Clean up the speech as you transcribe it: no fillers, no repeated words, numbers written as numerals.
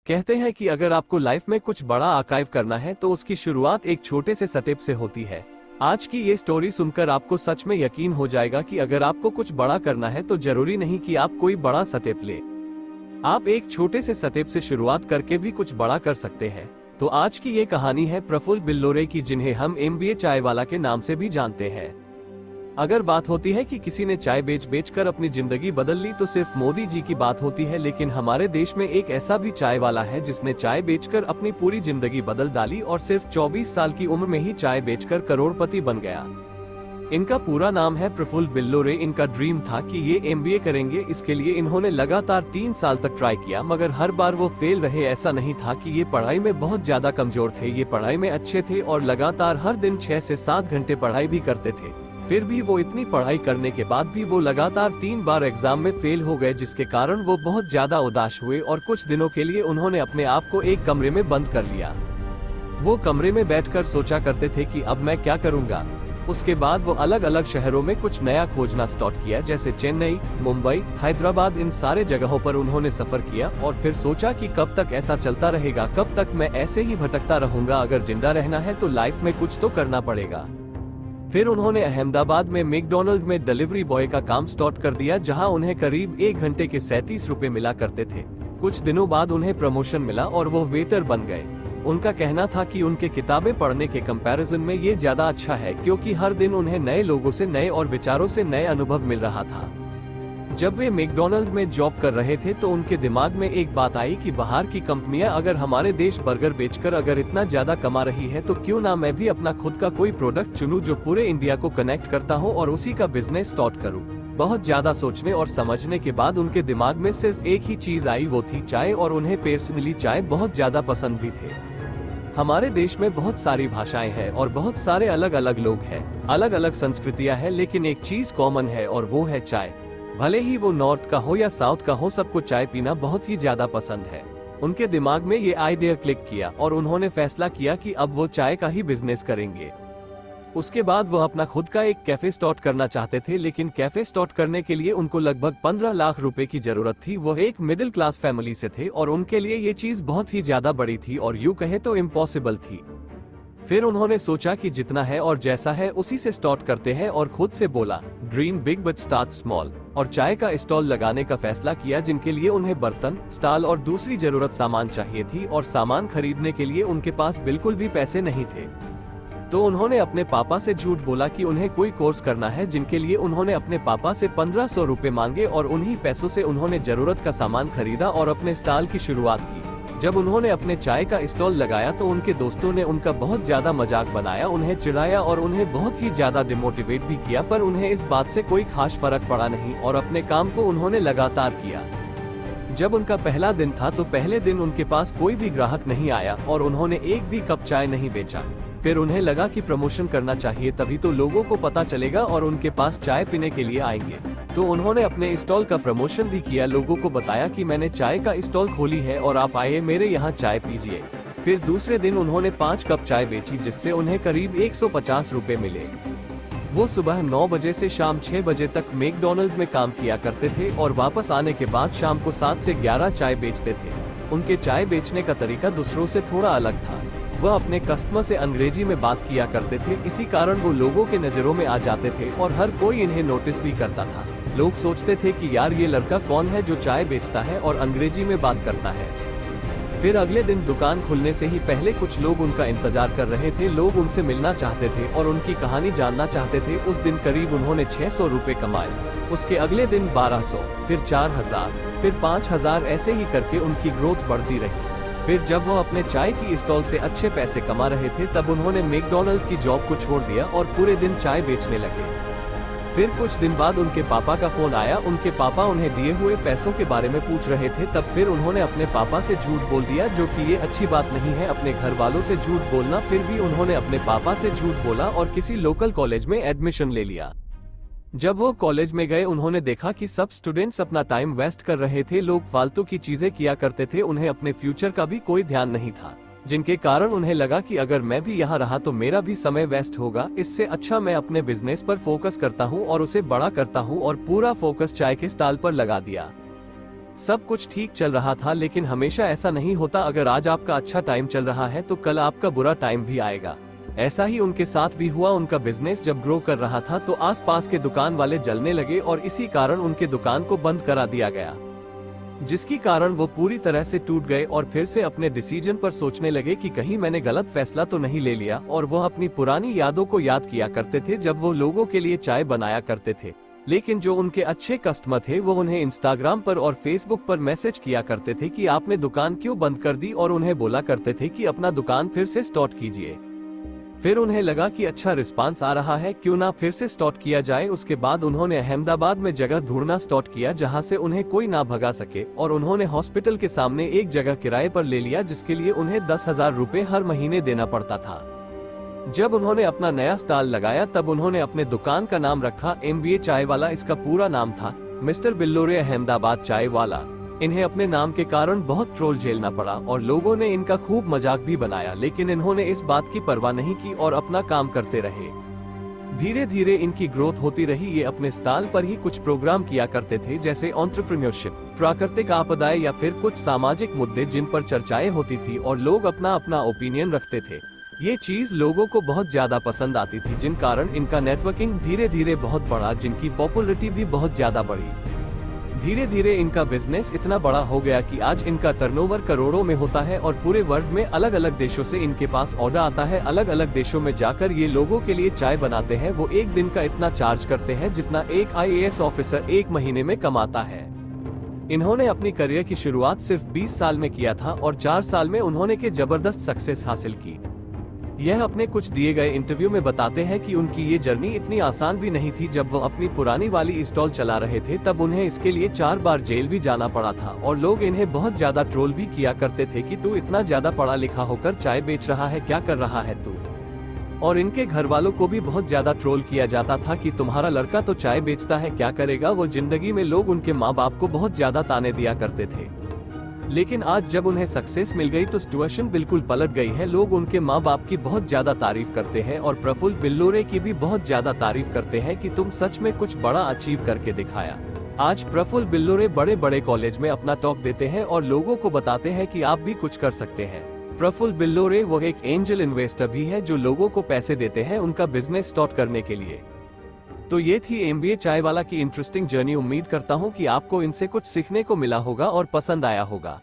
कहते हैं कि अगर आपको लाइफ में कुछ बड़ा अचीव करना है तो उसकी शुरुआत एक छोटे से स्टेप से होती है। आज की ये स्टोरी सुनकर आपको सच में यकीन हो जाएगा कि अगर आपको कुछ बड़ा करना है तो जरूरी नहीं कि आप कोई बड़ा स्टेप ले। आप एक छोटे से स्टेप से शुरुआत करके भी कुछ बड़ा कर सकते हैं। तो आज की ये कहानी है प्रफुल्ल बिल्लोरे की, जिन्हें हम एमबीए चाय वाला के नाम से भी जानते हैं। अगर बात होती है कि किसी ने चाय बेच कर अपनी जिंदगी बदल ली तो सिर्फ मोदी जी की बात होती है, लेकिन हमारे देश में एक ऐसा भी चाय वाला है जिसने चाय बेचकर अपनी पूरी जिंदगी बदल डाली और सिर्फ 24 साल की उम्र में ही चाय बेचकर करोड़पति बन गया। इनका पूरा नाम है प्रफुल्ल बिल्लोरे। इनका ड्रीम था कि ये एमबीए करेंगे। इसके लिए इन्होंने लगातार 3 साल तक ट्राई किया, मगर हर बार वो फेल रहे। ऐसा नहीं था कि ये पढ़ाई में बहुत ज्यादा कमजोर थे, ये पढ़ाई में अच्छे थे और लगातार हर दिन 6 से 7 घंटे पढ़ाई भी करते थे। फिर भी वो इतनी पढ़ाई करने के बाद भी वो लगातार 3 बार एग्जाम में फेल हो गए, जिसके कारण वो बहुत ज्यादा उदास हुए और कुछ दिनों के लिए उन्होंने अपने आप को एक कमरे में बंद कर लिया। वो कमरे में बैठकर सोचा करते थे कि अब मैं क्या करूंगा। उसके बाद वो अलग अलग शहरों में कुछ नया खोजना स्टार्ट किया, जैसे चेन्नई, मुंबई, हैदराबाद। इन सारे जगहों पर उन्होंने सफर किया और फिर सोचा कि कब तक ऐसा चलता रहेगा, कब तक मैं ऐसे ही भटकता रहूंगा। अगर जिंदा रहना है तो लाइफ में कुछ तो करना पड़ेगा। फिर उन्होंने अहमदाबाद में मैकडॉनल्ड में डिलीवरी बॉय का काम स्टार्ट कर दिया, जहां उन्हें करीब 1 घंटे के 37 रुपए मिला करते थे। कुछ दिनों बाद उन्हें प्रमोशन मिला और वो वेटर बन गए। उनका कहना था कि उनके किताबें पढ़ने के कंपैरिजन में ये ज्यादा अच्छा है, क्योंकि हर दिन उन्हें नए लोगों से, नए और विचारों से नए अनुभव मिल रहा था। जब वे मैकडॉनल्ड में जॉब कर रहे थे तो उनके दिमाग में एक बात आई कि बाहर की कंपनियां अगर हमारे देश बर्गर बेचकर अगर इतना ज्यादा कमा रही है तो क्यों ना मैं भी अपना खुद का कोई प्रोडक्ट चुनूं जो पूरे इंडिया को कनेक्ट करता हो और उसी का बिजनेस स्टार्ट करूं। बहुत ज्यादा सोचने और समझने के बाद उनके दिमाग में सिर्फ एक ही चीज आई, वो थी चाय। और उन्हें पर्सनली चाय बहुत ज्यादा पसंद भी थे। हमारे देश में बहुत सारी भाषाएं हैं और बहुत सारे अलग अलग लोग हैं, अलग अलग संस्कृतियां हैं, लेकिन एक चीज कॉमन है और वो है चाय। भले ही वो नॉर्थ का हो या साउथ का हो, सबको चाय पीना बहुत ही ज्यादा पसंद है। उनके दिमाग में ये आइडिया क्लिक किया और उन्होंने फैसला किया कि अब वो चाय का ही बिजनेस करेंगे। उसके बाद वो अपना खुद का एक कैफे स्टार्ट करना चाहते थे, लेकिन कैफे स्टार्ट करने के लिए उनको लगभग 15 लाख रुपए की जरूरत थी। वो एक मिडिल क्लास फैमिली से थे और उनके लिए ये चीज बहुत ही ज्यादा बड़ी थी और यूं कहे तो इम्पॉसिबल थी। फिर उन्होंने सोचा कि जितना है और जैसा है उसी से स्टार्ट करते हैं और खुद से बोला, dream big but start small. और चाय का स्टॉल लगाने का फैसला किया, जिनके लिए उन्हें बर्तन, स्टॉल और दूसरी जरूरत सामान चाहिए थी और सामान खरीदने के लिए उनके पास बिल्कुल भी पैसे नहीं थे। तो उन्होंने अपने पापा से झूठ बोला कि उन्हें कोई कोर्स करना है, जिनके लिए उन्होंने अपने पापा से 1500 रुपए मांगे और उन्हीं पैसों से उन्होंने जरूरत का सामान खरीदा और अपने स्टॉल की शुरुआत की। जब उन्होंने अपने चाय का स्टॉल लगाया तो उनके दोस्तों ने उनका बहुत ज्यादा मजाक बनाया, उन्हें चिढ़ाया और उन्हें बहुत ही ज्यादा डिमोटिवेट भी किया, पर उन्हें इस बात से कोई खास फर्क पड़ा नहीं और अपने काम को उन्होंने लगातार किया। जब उनका पहला दिन था तो पहले दिन उनके पास कोई भी ग्राहक नहीं आया और उन्होंने एक भी कप चाय नहीं बेचा। फिर उन्हें लगा कि प्रमोशन करना चाहिए, तभी तो लोगों को पता चलेगा और उनके पास चाय पीने के लिए आएंगे। तो उन्होंने अपने स्टॉल का प्रमोशन भी किया, लोगों को बताया कि मैंने चाय का स्टॉल खोली है और आप आइए मेरे यहाँ चाय पीजिए। फिर दूसरे दिन उन्होंने 5 कप चाय बेची, जिससे उन्हें करीब 150 रुपए मिले। वो सुबह 9 बजे से शाम 6 बजे तक मैकडॉनल्ड में काम किया करते थे और वापस आने के बाद शाम को 7 से 11 चाय बेचते थे। उनके चाय बेचने का तरीका दूसरों से थोड़ा अलग था। वह अपने कस्टमर से अंग्रेजी में बात किया करते थे, इसी कारण वो लोगों के नजरों में आ जाते थे और हर कोई इन्हें नोटिस भी करता था। लोग सोचते थे कि यार ये लड़का कौन है जो चाय बेचता है और अंग्रेजी में बात करता है। फिर अगले दिन दुकान खुलने से ही पहले कुछ लोग उनका इंतजार कर रहे थे। लोग उनसे मिलना चाहते थे और उनकी कहानी जानना चाहते थे। उस दिन करीब उन्होंने 600 रुपए कमाए। उसके अगले दिन 1200, फिर 4000, फिर 5000, ऐसे ही करके उनकी ग्रोथ बढ़ती रही। फिर जब वो अपने चाय की स्टॉल से अच्छे पैसे कमा रहे थे तब उन्होंने मैकडॉनल्ड की जॉब को छोड़ दिया और पूरे दिन चाय बेचने लगे। फिर कुछ दिन बाद उनके पापा का फोन आया। उनके पापा उन्हें दिए हुए पैसों के बारे में पूछ रहे थे। तब फिर उन्होंने अपने पापा से झूठ बोल दिया, जो कि ये अच्छी बात नहीं है अपने घर वालों से झूठ बोलना। फिर भी उन्होंने अपने पापा से झूठ बोला और किसी लोकल कॉलेज में एडमिशन ले लिया। जब वो कॉलेज में गए उन्होंने देखा कि सब स्टूडेंट्स अपना टाइम वेस्ट कर रहे थे, लोग फालतू की चीजें किया करते थे, उन्हें अपने फ्यूचर का भी कोई ध्यान नहीं था, जिनके कारण उन्हें लगा कि अगर मैं भी यहाँ रहा तो मेरा भी समय वेस्ट होगा। इससे अच्छा मैं अपने बिजनेस पर फोकस करता हूँ और उसे बड़ा करता हूँ और पूरा फोकस चाय के स्टॉल पर लगा दिया। सब कुछ ठीक चल रहा था, लेकिन हमेशा ऐसा नहीं होता। अगर आज आपका अच्छा टाइम चल रहा है तो कल आपका बुरा टाइम भी आएगा। ऐसा ही उनके साथ भी हुआ। उनका बिजनेस जब ग्रो कर रहा था तो आसपास के दुकान वाले जलने लगे और इसी कारण उनके दुकान को बंद करा दिया गया, जिसकी कारण वो पूरी तरह से टूट गए और फिर से अपने डिसीजन पर सोचने लगे कि कहीं मैंने गलत फैसला तो नहीं ले लिया। और वो अपनी पुरानी यादों को याद किया करते थे जब वो लोगों के लिए चाय बनाया करते थे। लेकिन जो उनके अच्छे कस्टमर थे वो उन्हें इंस्टाग्राम पर और फेसबुक पर मैसेज किया करते थे कि आपने दुकान क्यों बंद कर दी, और उन्हें बोला करते थे कि अपना दुकान फिर से स्टार्ट कीजिए। फिर उन्हें लगा कि अच्छा रिस्पांस आ रहा है, क्यों ना फिर से स्टार्ट किया जाए। उसके बाद उन्होंने अहमदाबाद में जगह ढूंढना स्टार्ट किया जहां से उन्हें कोई ना भगा सके, और उन्होंने हॉस्पिटल के सामने एक जगह किराए पर ले लिया जिसके लिए उन्हें 10,000 रुपए हर महीने देना पड़ता था। जब उन्होंने अपना नया स्टॉल लगाया तब उन्होंने अपने दुकान का नाम रखा MBA चाय वाला। इसका पूरा नाम था मिस्टर बिल्लोरे अहमदाबाद चाय वाला। इन्हें अपने नाम के कारण बहुत ट्रोल झेलना पड़ा और लोगों ने इनका खूब मजाक भी बनाया, लेकिन इन्होंने इस बात की परवाह नहीं की और अपना काम करते रहे। धीरे धीरे इनकी ग्रोथ होती रही। ये अपने स्टॉल पर ही कुछ प्रोग्राम किया करते थे जैसे एंटरप्रेन्योरशिप, प्राकृतिक आपदाएं या फिर कुछ सामाजिक मुद्दे जिन पर चर्चाएं होती थी और लोग अपना अपना ओपिनियन रखते थे। ये चीज लोगों को बहुत ज्यादा पसंद आती थी, जिन कारण इनका नेटवर्किंग धीरे धीरे बहुत बढ़ा, जिनकी पॉपुलैरिटी भी बहुत ज्यादा बढ़ी। धीरे धीरे इनका बिजनेस इतना बड़ा हो गया कि आज इनका टर्नओवर करोड़ों में होता है और पूरे वर्ल्ड में अलग अलग देशों से इनके पास ऑर्डर आता है। अलग अलग देशों में जाकर ये लोगों के लिए चाय बनाते हैं। वो एक दिन का इतना चार्ज करते हैं जितना एक IAS ऑफिसर एक महीने में कमाता है। इन्होंने अपनी करियर की शुरुआत सिर्फ 20 साल में किया था और 4 साल में उन्होंने के जबरदस्त सक्सेस हासिल की। यह अपने कुछ दिए गए इंटरव्यू में बताते हैं कि उनकी ये जर्नी इतनी आसान भी नहीं थी। जब वो अपनी पुरानी वाली स्टॉल चला रहे थे तब उन्हें इसके लिए 4 बार जेल भी जाना पड़ा था और लोग इन्हें बहुत ज्यादा ट्रोल भी किया करते थे कि तू इतना ज्यादा पढ़ा लिखा होकर चाय बेच रहा है, क्या कर रहा है तू। और इनके घर वालों को भी बहुत ज्यादा ट्रोल किया जाता था कि तुम्हारा लड़का तो चाय बेचता है, क्या करेगा वो जिंदगी में। लोग उनके माँ बाप को बहुत ज्यादा ताने दिया करते थे, लेकिन आज जब उन्हें सक्सेस मिल गई तो सिचुएशन बिल्कुल पलट गई है। लोग उनके माँ बाप की बहुत ज्यादा तारीफ करते हैं और प्रफुल्ल बिल्लोरे की भी बहुत ज्यादा तारीफ करते हैं कि तुम सच में कुछ बड़ा अचीव करके दिखाया। आज प्रफुल्ल बिल्लोरे बड़े बड़े कॉलेज में अपना टॉक देते हैं और लोगों को बताते हैं कि आप भी कुछ कर सकते हैं। प्रफुल्ल बिल्लोरे वो एक एंजल इन्वेस्टर भी है जो लोगों को पैसे देते हैं उनका बिजनेस स्टार्ट करने के लिए। तो ये थी MBA चाय वाला की इंटरेस्टिंग जर्नी। उम्मीद करता हूँ कि आपको इनसे कुछ सीखने को मिला होगा और पसंद आया होगा।